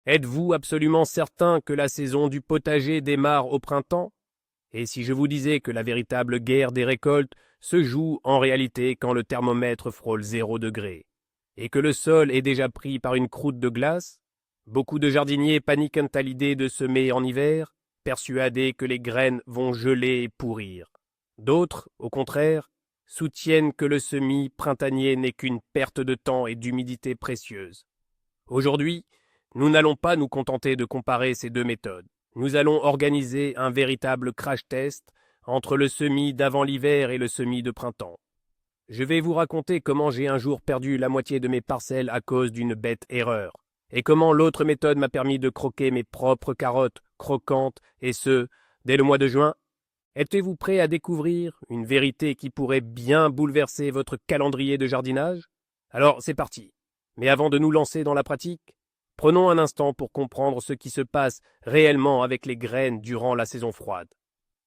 Êtes-vous absolument certain que la saison du potager démarre au printemps? Et si je vous disais que la véritable guerre des récoltes se joue en réalité quand le thermomètre frôle 0 degré, et que le sol est déjà pris par une croûte de glace? Beaucoup de jardiniers paniquent à l'idée de semer en hiver, persuadés que les graines vont geler et pourrir. D'autres, au contraire, soutiennent que le semis printanier n'est qu'une perte de temps et d'humidité précieuse. Aujourd'hui, nous n'allons pas nous contenter de comparer ces deux méthodes. Nous allons organiser un véritable crash test entre le semis d'avant l'hiver et le semis de printemps. Je vais vous raconter comment j'ai un jour perdu la moitié de mes parcelles à cause d'une bête erreur, et comment l'autre méthode m'a permis de croquer mes propres carottes croquantes, et ce, dès le mois de juin. Êtes-vous prêt à découvrir une vérité qui pourrait bien bouleverser votre calendrier de jardinage? Alors c'est parti. Mais avant de nous lancer dans la pratique, prenons un instant pour comprendre ce qui se passe réellement avec les graines durant la saison froide.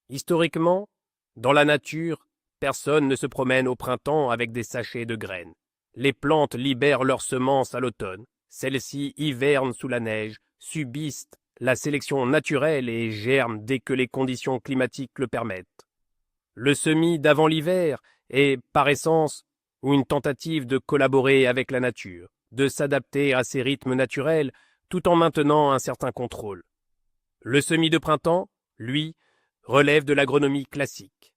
Historiquement, dans la nature, personne ne se promène au printemps avec des sachets de graines. Les plantes libèrent leurs semences à l'automne. Celles-ci hivernent sous la neige, subissent la sélection naturelle et germent dès que les conditions climatiques le permettent. Le semis d'avant l'hiver est, par essence, une tentative de collaborer avec la nature, de s'adapter à ses rythmes naturels tout en maintenant un certain contrôle. Le semis de printemps, lui, relève de l'agronomie classique.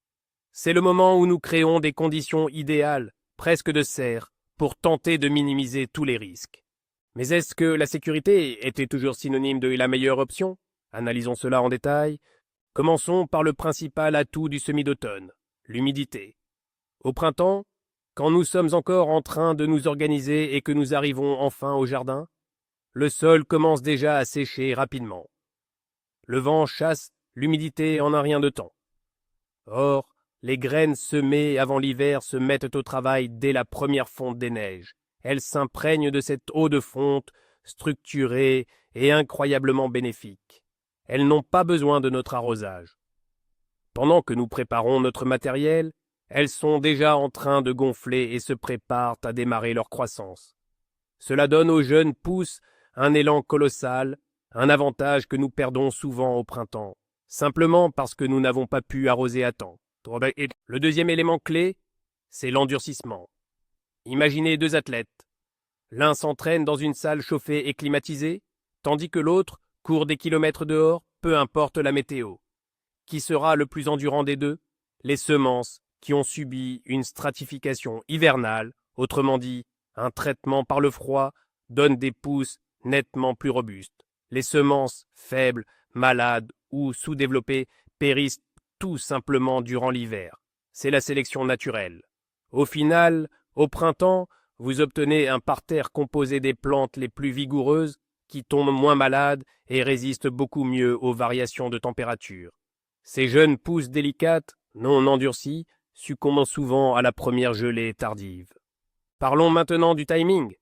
C'est le moment où nous créons des conditions idéales, presque de serre, pour tenter de minimiser tous les risques. Mais est-ce que la sécurité était toujours synonyme de la meilleure option? Analysons cela en détail. Commençons par le principal atout du semis d'automne, l'humidité. Au printemps, quand nous sommes encore en train de nous organiser et que nous arrivons enfin au jardin, le sol commence déjà à sécher rapidement. Le vent chasse l'humidité en un rien de temps. Or, les graines semées avant l'hiver se mettent au travail dès la première fonte des neiges. Elles s'imprègnent de cette eau de fonte, structurée et incroyablement bénéfique. Elles n'ont pas besoin de notre arrosage. Pendant que nous préparons notre matériel, elles sont déjà en train de gonfler et se préparent à démarrer leur croissance. Cela donne aux jeunes pousses un élan colossal, un avantage que nous perdons souvent au printemps, simplement parce que nous n'avons pas pu arroser à temps. Le deuxième élément clé, c'est l'endurcissement. Imaginez deux athlètes. L'un s'entraîne dans une salle chauffée et climatisée, tandis que l'autre court des kilomètres dehors, peu importe la météo. Qui sera le plus endurant des deux? Les semences, qui ont subi une stratification hivernale, autrement dit, un traitement par le froid, donnent des pousses nettement plus robustes. Les semences faibles, malades ou sous-développées périssent tout simplement durant l'hiver. C'est la sélection naturelle. Au final, au printemps, vous obtenez un parterre composé des plantes les plus vigoureuses qui tombent moins malades et résistent beaucoup mieux aux variations de température. Ces jeunes pousses délicates, non endurcies, succombent souvent à la première gelée tardive. Parlons maintenant du timing.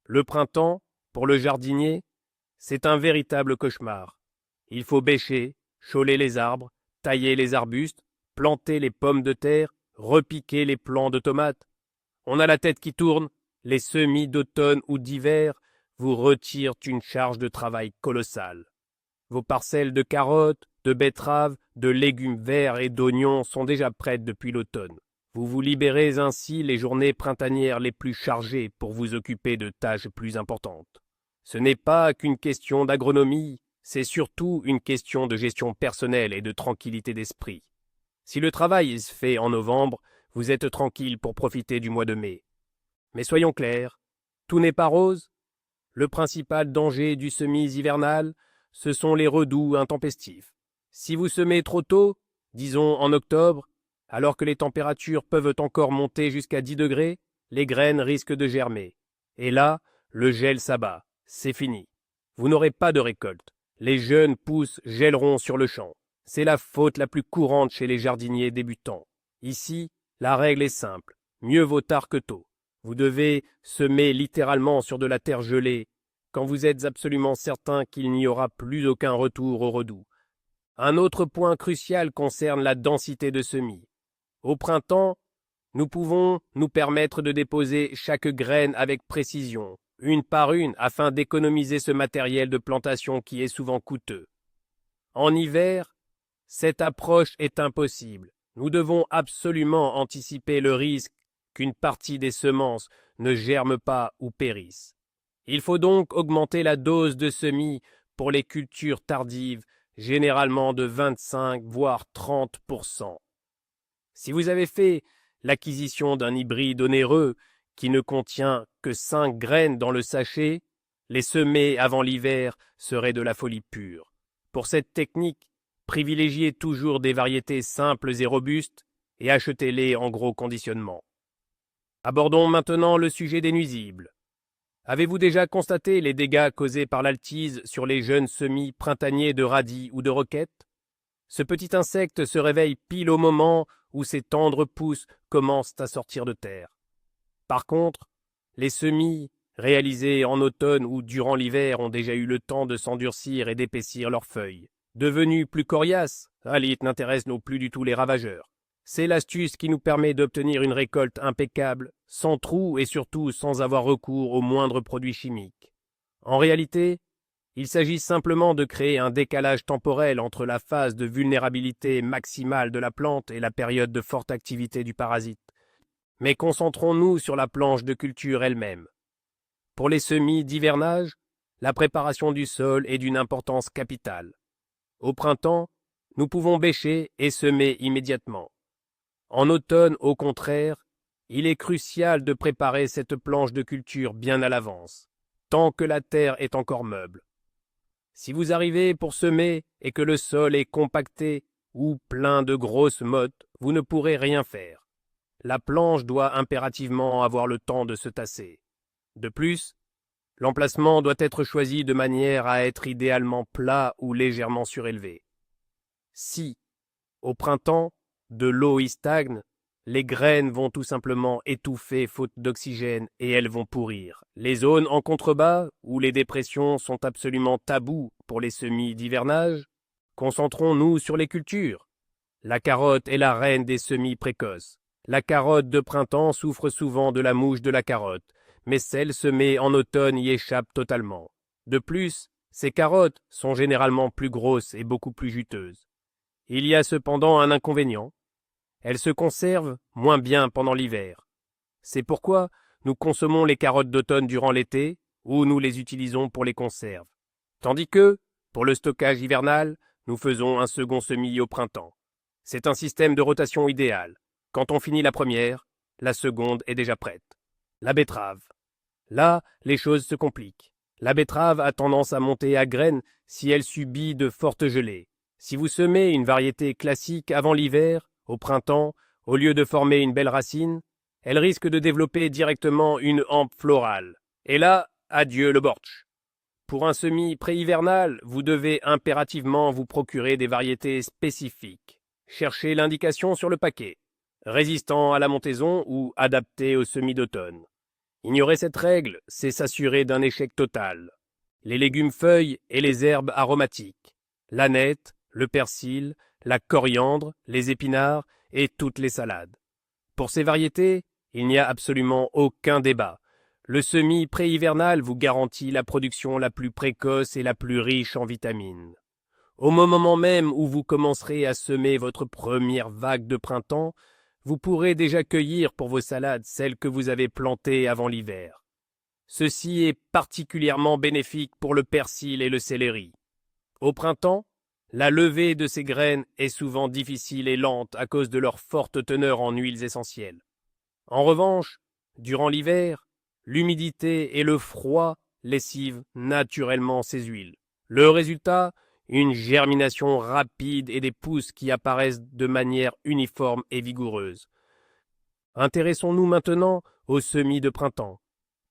Le printemps, pour le jardinier, c'est un véritable cauchemar. Il faut bêcher, choler les arbres, tailler les arbustes, planter les pommes de terre, repiquer les plants de tomates. On a la tête qui tourne, les semis d'automne ou d'hiver vous retirent une charge de travail colossale. Vos parcelles de carottes, de betteraves, de légumes verts et d'oignons sont déjà prêtes depuis l'automne. Vous vous libérez ainsi les journées printanières les plus chargées pour vous occuper de tâches plus importantes. Ce n'est pas qu'une question d'agronomie, c'est surtout une question de gestion personnelle et de tranquillité d'esprit. Si le travail se fait en novembre, vous êtes tranquille pour profiter du mois de mai. Mais soyons clairs, tout n'est pas rose. Le principal danger du semis hivernal, ce sont les redoux intempestifs. Si vous semez trop tôt, disons en octobre, alors que les températures peuvent encore monter jusqu'à 10 degrés, les graines risquent de germer. Et là, le gel s'abat. C'est fini. Vous n'aurez pas de récolte. Les jeunes pousses gèleront sur le champ. C'est la faute la plus courante chez les jardiniers débutants. Ici, la règle est simple. Mieux vaut tard que tôt. Vous devez semer littéralement sur de la terre gelée quand vous êtes absolument certain qu'il n'y aura plus aucun retour au redoux. Un autre point crucial concerne la densité de semis. Au printemps, nous pouvons nous permettre de déposer chaque graine avec précision, une par une, afin d'économiser ce matériel de plantation qui est souvent coûteux. En hiver, cette approche est impossible. Nous devons absolument anticiper le risque qu'une partie des semences ne germe pas ou périsse. Il faut donc augmenter la dose de semis pour les cultures tardives, généralement de 25 voire 30%. Si vous avez fait l'acquisition d'un hybride onéreux qui ne contient que 5 graines dans le sachet, les semer avant l'hiver serait de la folie pure. Pour cette technique, privilégiez toujours des variétés simples et robustes et achetez-les en gros conditionnement. Abordons maintenant le sujet des nuisibles. Avez-vous déjà constaté les dégâts causés par l'altise sur les jeunes semis printaniers de radis ou de roquettes? Ce petit insecte se réveille pile au moment où ses tendres pousses commencent à sortir de terre. Par contre, les semis réalisés en automne ou durant l'hiver ont déjà eu le temps de s'endurcir et d'épaissir leurs feuilles. Devenues plus coriaces, Alit n'intéresse non plus du tout les ravageurs. C'est l'astuce qui nous permet d'obtenir une récolte impeccable, sans trous et surtout sans avoir recours aux moindres produits chimiques. En réalité, il s'agit simplement de créer un décalage temporel entre la phase de vulnérabilité maximale de la plante et la période de forte activité du parasite. Mais concentrons-nous sur la planche de culture elle-même. Pour les semis d'hivernage, la préparation du sol est d'une importance capitale. Au printemps, nous pouvons bêcher et semer immédiatement. En automne, au contraire, il est crucial de préparer cette planche de culture bien à l'avance, tant que la terre est encore meuble. Si vous arrivez pour semer et que le sol est compacté ou plein de grosses mottes, vous ne pourrez rien faire. La planche doit impérativement avoir le temps de se tasser. De plus, l'emplacement doit être choisi de manière à être idéalement plat ou légèrement surélevé. Si, au printemps, de l'eau y stagne, les graines vont tout simplement étouffer faute d'oxygène et elles vont pourrir. Les zones en contrebas, où les dépressions sont absolument tabous pour les semis d'hivernage, concentrons-nous sur les cultures. La carotte est la reine des semis précoces. La carotte de printemps souffre souvent de la mouche de la carotte, mais celle semée en automne y échappe totalement. De plus, ces carottes sont généralement plus grosses et beaucoup plus juteuses. Il y a cependant un inconvénient. Elles se conservent moins bien pendant l'hiver. C'est pourquoi nous consommons les carottes d'automne durant l'été ou nous les utilisons pour les conserves. Tandis que, pour le stockage hivernal, nous faisons un second semis au printemps. C'est un système de rotation idéal. Quand on finit la première, la seconde est déjà prête. La betterave. Là, les choses se compliquent. La betterave a tendance à monter à graines si elle subit de fortes gelées. Si vous semez une variété classique avant l'hiver, au printemps, au lieu de former une belle racine, elle risque de développer directement une hampe florale. Et là, adieu le bortsch. Pour un semis pré-hivernal, vous devez impérativement vous procurer des variétés spécifiques. Cherchez l'indication sur le paquet. Résistant à la montaison ou adapté au semis d'automne. Ignorer cette règle, c'est s'assurer d'un échec total. Les légumes-feuilles et les herbes aromatiques, l'aneth, le persil, la coriandre, les épinards et toutes les salades. Pour ces variétés, il n'y a absolument aucun débat. Le semis pré-hivernal vous garantit la production la plus précoce et la plus riche en vitamines. Au moment même où vous commencerez à semer votre première vague de printemps, vous pourrez déjà cueillir pour vos salades celles que vous avez plantées avant l'hiver. Ceci est particulièrement bénéfique pour le persil et le céleri. Au printemps, la levée de ces graines est souvent difficile et lente à cause de leur forte teneur en huiles essentielles. En revanche, durant l'hiver, l'humidité et le froid lessivent naturellement ces huiles. Le résultat, une germination rapide et des pousses qui apparaissent de manière uniforme et vigoureuse. Intéressons-nous maintenant aux semis de printemps.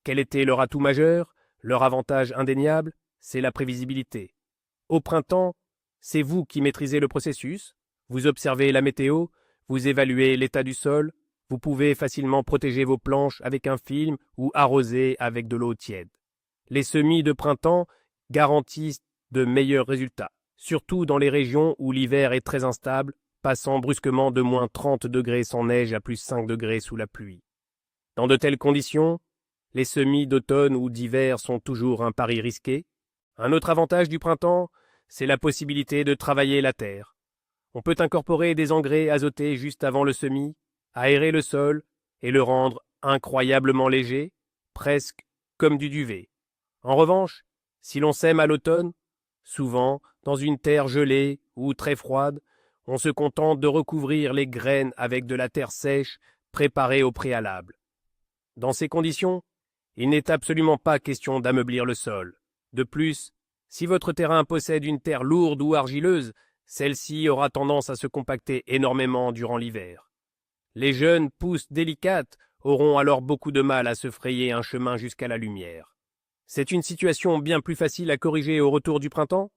Quel était leur atout majeur? Leur avantage indéniable, c'est la prévisibilité. Au printemps, c'est vous qui maîtrisez le processus, vous observez la météo, vous évaluez l'état du sol, vous pouvez facilement protéger vos planches avec un film ou arroser avec de l'eau tiède. Les semis de printemps garantissent de meilleurs résultats, surtout dans les régions où l'hiver est très instable, passant brusquement de moins 30 degrés sans neige à plus 5 degrés sous la pluie. Dans de telles conditions, Les semis d'automne ou d'hiver sont toujours un pari risqué. Un autre avantage du printemps, c'est la possibilité de travailler la terre. On peut incorporer des engrais azotés juste avant le semis, aérer le sol et le rendre incroyablement léger, presque comme du duvet. En revanche, si l'on sème à l'automne, souvent dans une terre gelée ou très froide, on se contente de recouvrir les graines avec de la terre sèche préparée au préalable. Dans ces conditions, il n'est absolument pas question d'ameublir le sol. De plus, si votre terrain possède une terre lourde ou argileuse, celle-ci aura tendance à se compacter énormément durant l'hiver. Les jeunes pousses délicates auront alors beaucoup de mal à se frayer un chemin jusqu'à la lumière. C'est une situation bien plus facile à corriger au retour du printemps.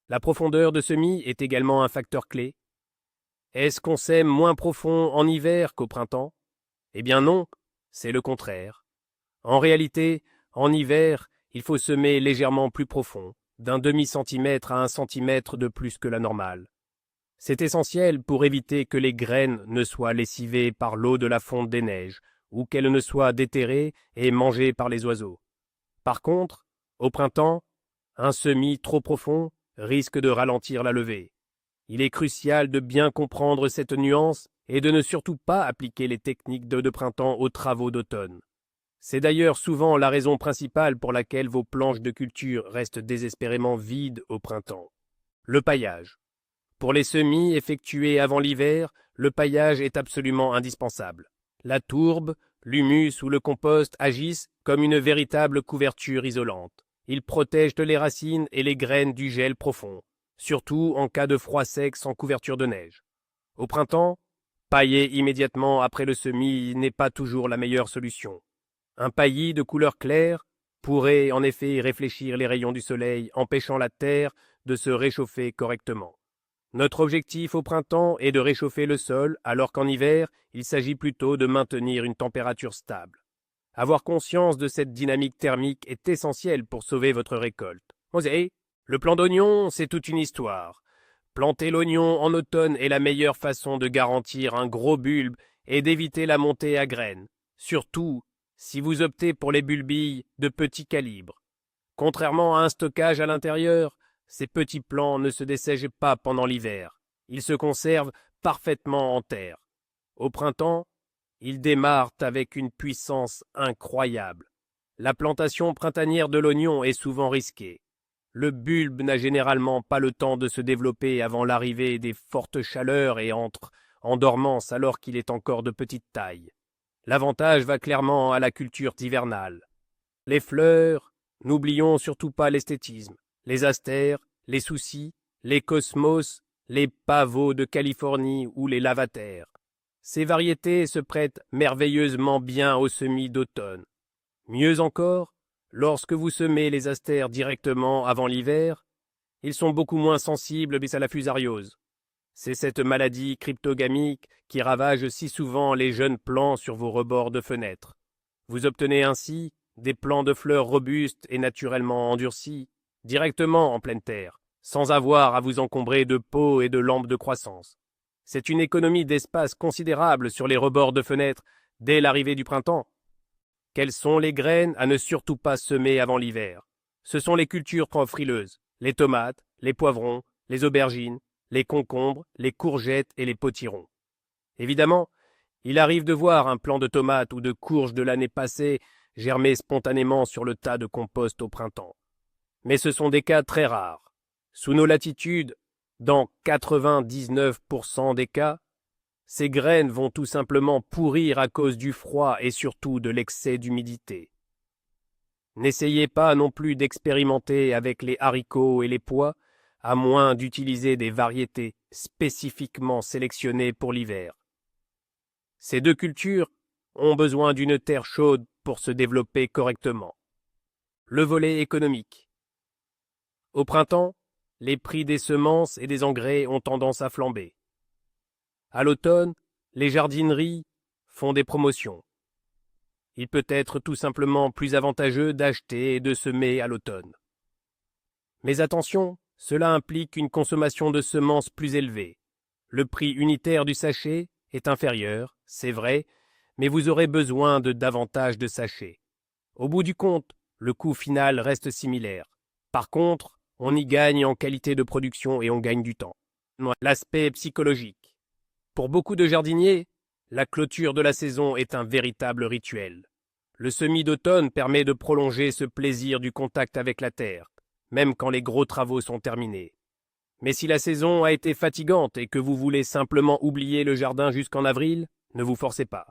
La profondeur de semis est également un facteur clé. Est-ce qu'on sème moins profond en hiver qu'au printemps? Eh bien non, c'est le contraire. En réalité, en hiver, il faut semer légèrement plus profond, d'un demi-centimètre à 1 centimètre de plus que la normale. C'est essentiel pour éviter que les graines ne soient lessivées par l'eau de la fonte des neiges, ou qu'elles ne soient déterrées et mangées par les oiseaux. Par contre, au printemps, un semis trop profond risque de ralentir la levée. Il est crucial de bien comprendre cette nuance et de ne surtout pas appliquer les techniques de printemps aux travaux d'automne. C'est d'ailleurs souvent la raison principale pour laquelle vos planches de culture restent désespérément vides au printemps. Le paillage. Pour les semis effectués avant l'hiver, le paillage est absolument indispensable. La tourbe, l'humus ou le compost agissent comme une véritable couverture isolante. Ils protègent les racines et les graines du gel profond, surtout en cas de froid sec sans couverture de neige. Au printemps, pailler immédiatement après le semis n'est pas toujours la meilleure solution. Un paillis de couleur claire pourrait en effet réfléchir les rayons du soleil, empêchant la terre de se réchauffer correctement. Notre objectif au printemps est de réchauffer le sol, alors qu'en hiver, il s'agit plutôt de maintenir une température stable. Avoir conscience de cette dynamique thermique est essentiel pour sauver votre récolte. Vous savez, le plant d'oignon, c'est toute une histoire. Planter l'oignon en automne est la meilleure façon de garantir un gros bulbe et d'éviter la montée à graines, surtout si vous optez pour les bulbilles de petit calibre. Contrairement à un stockage à l'intérieur, ces petits plants ne se dessèchent pas pendant l'hiver. Ils se conservent parfaitement en terre. Au printemps, ils démarrent avec une puissance incroyable. La plantation printanière de l'oignon est souvent risquée. Le bulbe n'a généralement pas le temps de se développer avant l'arrivée des fortes chaleurs et entre en dormance alors qu'il est encore de petite taille. L'avantage va clairement à la culture hivernale. Les fleurs, n'oublions surtout pas l'esthétisme. Les astères, les soucis, les cosmos, les pavots de Californie ou les lavataires. Ces variétés se prêtent merveilleusement bien aux semis d'automne. Mieux encore, lorsque vous semez les astères directement avant l'hiver, ils sont beaucoup moins sensibles à la fusariose. C'est cette maladie cryptogamique qui ravage si souvent les jeunes plants sur vos rebords de fenêtres. Vous obtenez ainsi des plants de fleurs robustes et naturellement endurcis, directement en pleine terre, sans avoir à vous encombrer de pots et de lampes de croissance. C'est une économie d'espace considérable sur les rebords de fenêtres dès l'arrivée du printemps. Quelles sont les graines à ne surtout pas semer avant l'hiver? Ce sont les cultures frileuses, les tomates, les poivrons, les aubergines, les concombres, les courgettes et les potirons. Évidemment, il arrive de voir un plant de tomates ou de courges de l'année passée germer spontanément sur le tas de compost au printemps. Mais ce sont des cas très rares. Sous nos latitudes, dans 99% des cas, ces graines vont tout simplement pourrir à cause du froid et surtout de l'excès d'humidité. N'essayez pas non plus d'expérimenter avec les haricots et les pois, à moins d'utiliser des variétés spécifiquement sélectionnées pour l'hiver. Ces deux cultures ont besoin d'une terre chaude pour se développer correctement. Le volet économique. Au printemps, les prix des semences et des engrais ont tendance à flamber. À l'automne, les jardineries font des promotions. Il peut être tout simplement plus avantageux d'acheter et de semer à l'automne. Mais attention, cela implique une consommation de semences plus élevée. Le prix unitaire du sachet est inférieur, c'est vrai, mais vous aurez besoin de davantage de sachets. Au bout du compte, le coût final reste similaire. Par contre, on y gagne en qualité de production et on gagne du temps. L'aspect psychologique. Pour beaucoup de jardiniers, la clôture de la saison est un véritable rituel. Le semis d'automne permet de prolonger ce plaisir du contact avec la terre, même quand les gros travaux sont terminés. Mais si la saison a été fatigante et que vous voulez simplement oublier le jardin jusqu'en avril, ne vous forcez pas.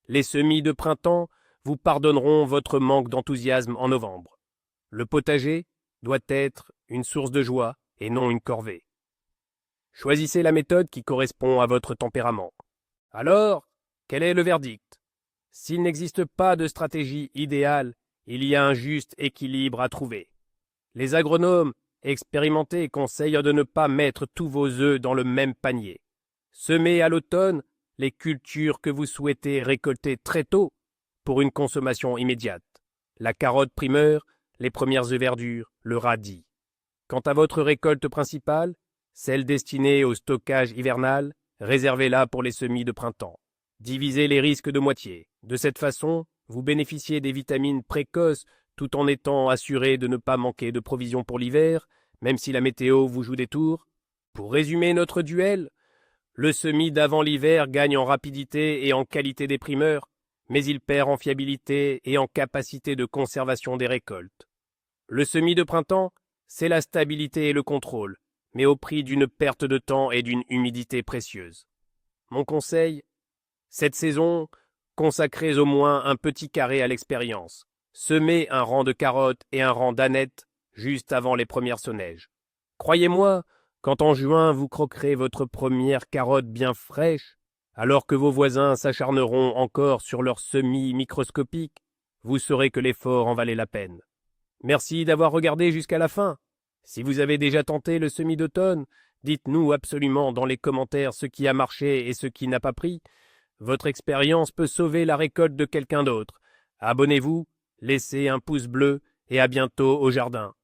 Les semis de printemps vous pardonneront votre manque d'enthousiasme en novembre. Le potager doit être une source de joie et non une corvée. Choisissez la méthode qui correspond à votre tempérament. Alors, quel est le verdict? S'il n'existe pas de stratégie idéale, il y a un juste équilibre à trouver. Les agronomes expérimentés conseillent de ne pas mettre tous vos œufs dans le même panier. Semez à l'automne les cultures que vous souhaitez récolter très tôt pour une consommation immédiate. La carotte primeur, les premières œufs verdures, le radis. Quant à votre récolte principale, celle destinée au stockage hivernal, réservez-la pour les semis de printemps. Divisez les risques de moitié. De cette façon, vous bénéficiez des vitamines précoces tout en étant assuré de ne pas manquer de provisions pour l'hiver, même si la météo vous joue des tours. Pour résumer notre duel, le semis d'avant l'hiver gagne en rapidité et en qualité des primeurs, mais il perd en fiabilité et en capacité de conservation des récoltes. Le semis de printemps, c'est la stabilité et le contrôle, mais au prix d'une perte de temps et d'une humidité précieuse. Mon conseil, cette saison, consacrez au moins un petit carré à l'expérience. Semez un rang de carottes et un rang d'ânettes juste avant les premières sonneiges. Croyez-moi, quand en juin vous croquerez votre première carotte bien fraîche, alors que vos voisins s'acharneront encore sur leurs semis microscopiques, vous saurez que l'effort en valait la peine. Merci d'avoir regardé jusqu'à la fin. Si vous avez déjà tenté le semis d'automne, dites-nous absolument dans les commentaires ce qui a marché et ce qui n'a pas pris. Votre expérience peut sauver la récolte de quelqu'un d'autre. Abonnez-vous, laissez un pouce bleu et à bientôt au jardin.